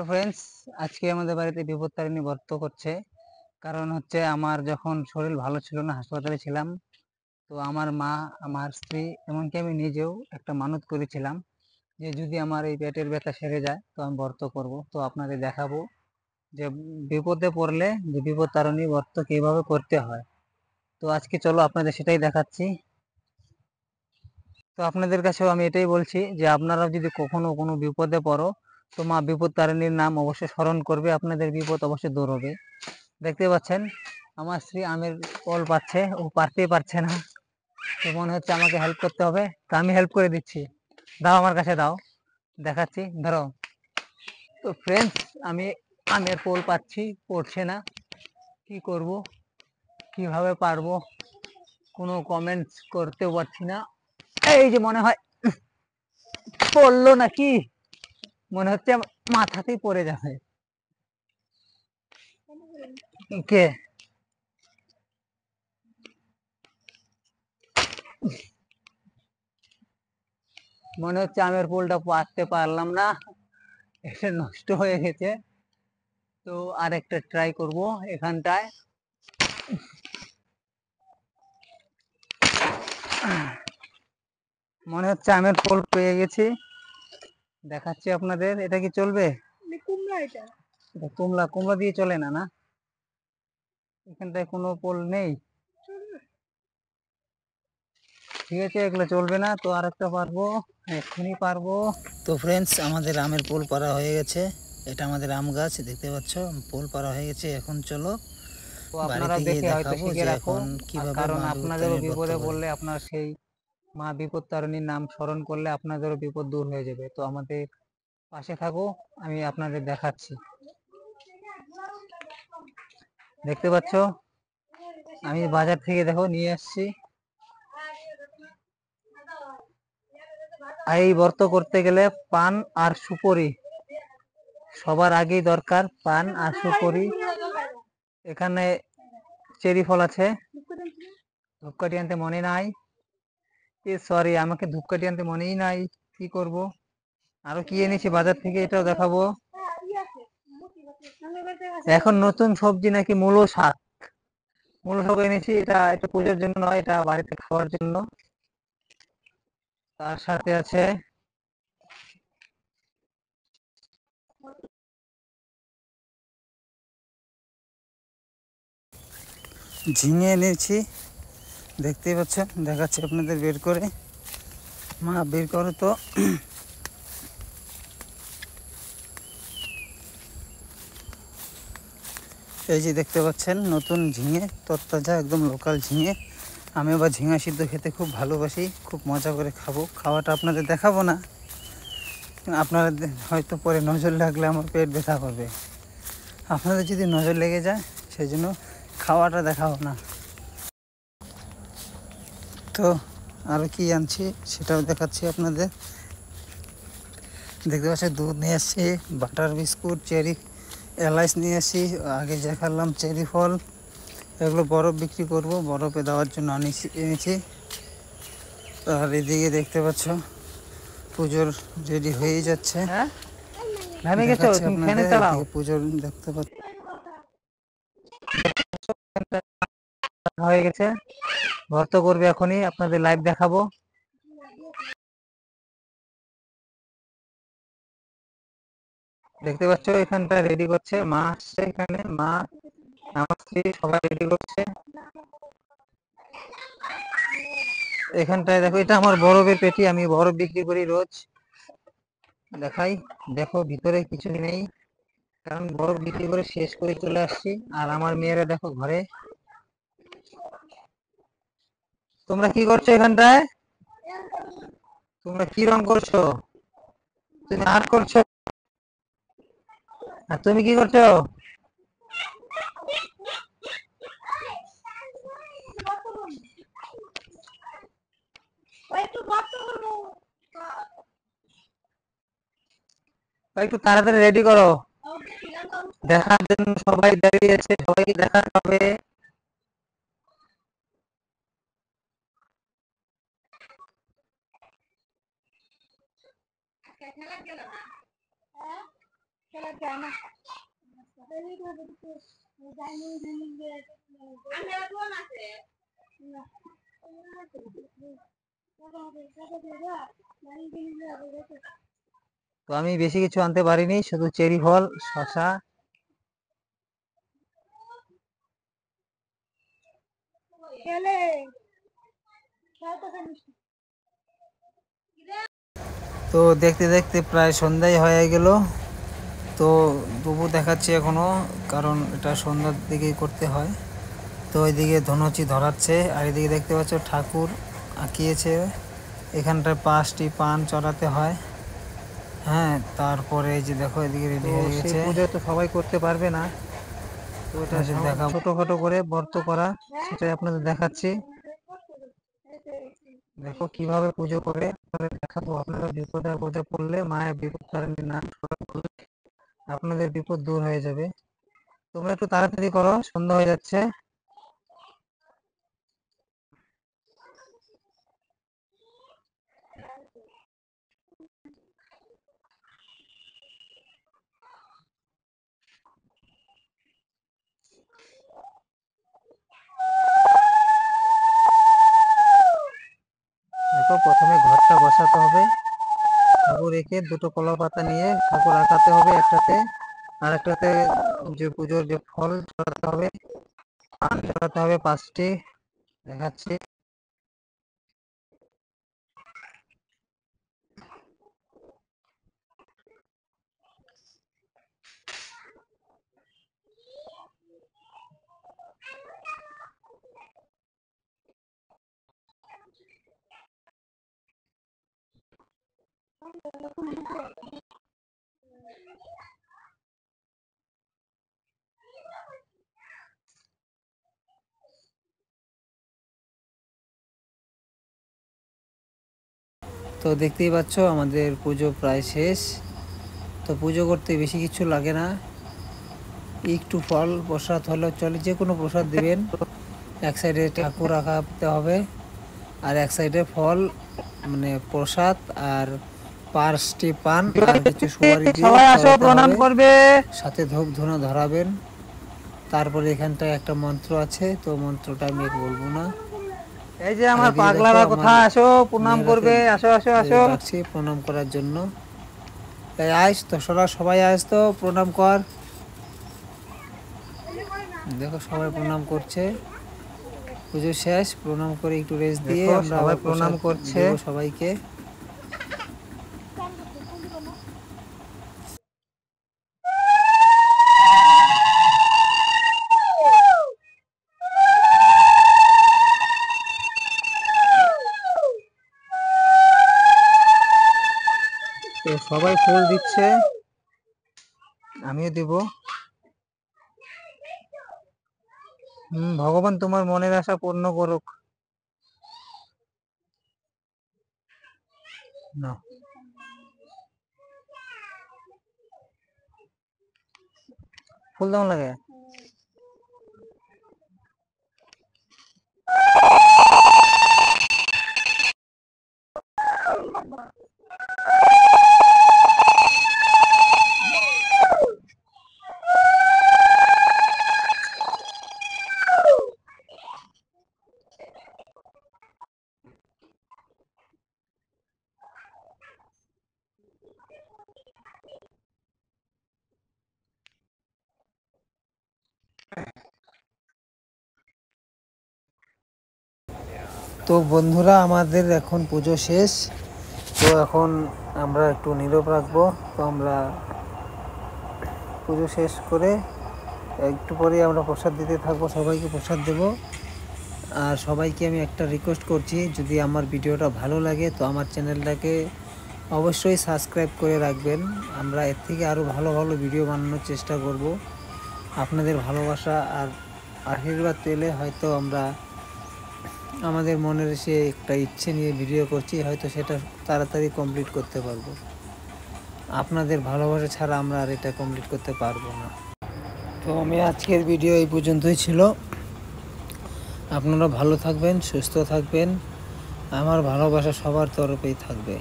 Friends, আজকে আমাদের বাড়িতে বিপত্তারিণী ব্রত করছে। কারণ হচ্ছে আমার যখন শরীর ভালো ছিল না, হাসপাতালে ছিলাম, তো আমার মা, আমার স্ত্রী, এমনকি আমি নিজেও একটা মানত করেছিলাম যে যদি আমার এই পেটের ব্যথা সেরে যায় তো আমি ব্রত করব। তো আপনাদের দেখাবো যে বিপদে পড়লে যে বিপত্তারিণী ব্রত কিভাবে করতে হয়। তো আজকে চলো আপনাদের সেটাই দেখাচ্ছি। তো আপনাদের কাছেও আমি এটাই বলছি যে আপনারাও যদি কখনো কোনো বিপদে পড়ো তো মা বিপত্তারিণীর নাম অবশ্যই স্মরণ করবে, আপনাদের বিপদ অবশ্যই দূর হবে। দেখতে পাচ্ছেন আমার স্ত্রী আমের ফল পাচ্ছে, ও পারতেই পারছে না, তো মনে হচ্ছে আমাকে হেল্প করতে হবে। তো আমি হেল্প করে দিচ্ছি, দাও আমার কাছে দাও, দেখাচ্ছি, ধরো। তো ফ্রেন্ডস, আমি আমের ফল পাচ্ছি, পড়ছে না, কি করব, কিভাবে পারবো, কোনো কমেন্টস করতেও পারছি না। এই যে মনে হয় পড়লো নাকি, মনে হচ্ছে মাথাতেই পড়ে যাবে। কে মনে হচ্ছে আমের ফুলটা পাততে পারলাম না, এটা নষ্ট হয়ে গেছে। তো আরেকটা ট্রাই করব এখানটায়। মনে হচ্ছে আমের ফল পেয়ে গেছি, দেখাচ্ছি আপনাদের। এটা কি চলবে? কুমড়া, এটা কুমড়া, কুমড়া দিয়ে চলে না? না, এখানটায় কোনো ফল নেই। ঠিক আছে, এগুলো চলবে না। তো আরেকটা পারবো, এক্ষুনি পারবো। তো ফ্রেন্ডস, আমাদের আমের পোল পাড়া হয়ে গেছে। এটা আমাদের আম গাছ, দেখতে পাচ্ছ, পোল পাড়া হয়ে গেছে। এখন চলো তো বাড়িতে আপনারা গিয়ে দেখে হয়তো দেখাবো শিখে যে রাখো, এখন কিভাবে কারণ মা আপনাদেরও বিপত্তারিণীর ব্রত বিপদে করে। পড়লে আপনার সেই মা বিপত্তারিণীর নাম স্মরণ করলে আপনাদেরও বিপদ দূর হয়ে যাবে। তো আমাদের পাশে থাকো, আমি আপনাদের দেখাচ্ছি। দেখতে পাচ্ছ, আমি বাজার থেকে দেখো নিয়ে আসছি। এই ব্রত করতে গেলে পান আর সুপারি সবার আগেই দরকার, পান আর সুপারি। এখানে চেরি ফল আছে, ধূপকাঠি আনতে মনে নাই, সরি, আমাকে ধূপকাঠি আনতে মনেই নাই, কি করব। আরো কি এনেছি বাজার থেকে, এটাও দেখাবো। এখন নতুন সবজি নাকি মূলো শাক, মূলো শাক এনেছি। এটা এটা পূজার জন্য নয়, এটা বাড়িতে খাওয়ার জন্য। তার সাথে আছে ঝিঙে এনেছি, দেখতেই পাচ্ছেন, দেখাচ্ছি আপনাদের বের করে। মা বের করো তো। এই যে দেখতে পাচ্ছেন নতুন ঝিঙে, তরতাজা একদম লোকাল ঝিঙে। আমি আবার ঝিঙা সিদ্ধ খেতে খুব ভালোবাসি, খুব মজা করে খাবো। খাওয়াটা আপনাদের দেখাবো না, আপনারা হয়তো পরে নজর লাগলে আমার পেট ব্যথা করবে। আপনাদের যদি নজর লেগে যায় সেই জন্য খাওয়াটা দেখাবো না। তো আরও কি আনছি সেটাও দেখাচ্ছি আপনাদের। দেখতে পাচ্ছি দুধ নিয়ে আসছি, বাটার বিস্কুট, চেরি এলাইচ নিয়ে আসছি, আগে দেখালাম চেরি ফল। এগুলো বরফ বিক্রি করব, বরফে দেওয়ার জন্য এনেছি। আর এদিকে দেখতে পাচ্ছ পুজোর রেডি হয়ে যাচ্ছে, হ্যাঁ, ঘামে গেছো, দেখাচ্ছি তুমি ফ্যানে আপনাদের। চালাও। এদিকে পুজোর দেখতে পাচ্ছি হয়ে গেছে, ভর্ত করবে এখনই, আপনাদের লাইভ দেখাবো। দেখতে পাচ্ছ এখানটা রেডি করছে, মা আসছে এখানে, মা, আমার স্ত্রী, সবাই রেডি করছে। এখানটায় দেখো, এটা আমার বরফের পেটি, আমি বরফ বিক্রি করি রোজ। দেখাই, দেখো ভিতরে কিছু নেই, কারণ বরফ বিক্রি করে শেষ করে চলে আসছি। আর আমার মেয়েরা দেখো ঘরে। তোমরা কি করছো এখানটায়? তোমরা কি রং করছো? তুমি আর্ট করছো? আর তুমি কি করছো? একটু তাড়াতাড়ি রেডি করো, দেখার জন্য সবাই দাঁড়িয়ে আছে, সবাইকে দেখাতে হবে। তো আমি বেশি কিছু আনতে পারিনি, শুধু চেরি ফল, শসা, তো দেখতে দেখতে প্রায় সন্ধ্যাই হয়ে গেল। তো তবু দেখাচ্ছি এখনো, কারণ এটা সন্ধ্যার দিকেই করতে হয়। তো ওইদিকে ধনুচি ধরাচ্ছে, আর এদিকে দেখতে পাচ্ছ ঠাকুর আঁকিয়েছে। এখানটায় 5টি পান চড়াতে হয়। হ্যাঁ, তারপরে এই যে দেখো এদিকে রেডি তো হয়ে সেই গেছে। পুজো তো সবাই করতে পারবে না, তো এটা আপনাদের দেখাবো। ছোটখাটো করে ব্রত করা, সেটাই আপনাদের দেখাচ্ছি। দেখো কিভাবে পুজো করে আপনাদের দেখাবো। আপনারা বিপদে আপদে পড়লে মায়ের বিপদ তারিণীর নাম স্মরণ করলে আপনাদের বিপদ দূর হয়ে যাবে। তোমরা একটু তাড়াতাড়ি করো, সন্ধ্যা হয়ে যাচ্ছে। দেখো প্রথমে ঘরটা বসাতে হবে, ঠাকুর রেখে দুটো কলা পাতা নিয়ে ঠাকুর রাখাতে হবে একটাতে, আর একটাতে যে পুজোর যে ফল চড়াতে হবে, পান চড়াতে হবে 5টি। দেখাচ্ছি। তো দেখতেই পাচ্ছ আমাদের পুজো প্রায় শেষ। তো পুজো করতে বেশি কিছু লাগে না, একটু ফল প্রসাদ হলেও চলে, যে কোনো প্রসাদ দিবেন। এক সাইডে ঠাকুর রাখাতে হবে, আর এক সাইডে ফল মানে প্রসাদ, আর 5টি পান আর কিছু সুপারি দিয়ে সবাই আসো, চড়াতে প্রণাম হবে। করবে। সাথে ধূপ ধুনো ধরাবেন। তারপরে এখানটায় একটা মন্ত্র আছে, তো মন্ত্রটা আমি বলবো না। এই যে আর আমার এদিকে পাগলারা দেখো কোথায়, আমার আসো প্রণাম মেয়েরাকে করবে, আসো আসো আসো। ডাকছি প্রণাম করার জন্য। তাই আস তো, সবাই আস তো, প্রণাম কর। দেখো সবাই প্রণাম করছে। পুজো শেষ, প্রণাম করে একটু রেস্ট দিয়ে দেখো আমরা সবাই আবার প্রণাম প্রসাদ করছে। দেব সবাইকে। তো সবাই ফুল দিচ্ছে, আমিও দিব। ভগবান তোমার মনের আশা পূর্ণ করুক। না, ফুল দাও লাগে। তো বন্ধুরা, আমাদের এখন পুজো শেষ। তো এখন আমরা একটু নীরব রাখবো। তো আমরা পুজো শেষ করে একটু পরে আমরা প্রসাদ দিতে থাকবো, সবাইকে প্রসাদ দেব। আর সবাইকে আমি একটা রিকোয়েস্ট করছি, যদি আমার ভিডিওটা ভালো লাগে তো আমার চ্যানেলটাকে অবশ্যই সাবস্ক্রাইব করে রাখবেন। আমরা এর থেকে আরও ভালো ভালো ভিডিও বানানোর চেষ্টা করব। আপনাদের ভালোবাসা আর আশীর্বাদ পেলে হয়তো আমরা আমাদের মনের সে একটা ইচ্ছে নিয়ে ভিডিও করছি, হয়তো সেটা তাড়াতাড়ি কমপ্লিট করতে পারবো। আপনাদের ভালোবাসা ছাড়া আমরা আর এটা কমপ্লিট করতে পারবো না। তো আমি আজকের ভিডিও এই পর্যন্তই ছিল। আপনারা ভালো থাকবেন, সুস্থ থাকবেন, আমার ভালোবাসা সবার তরফেই থাকবে।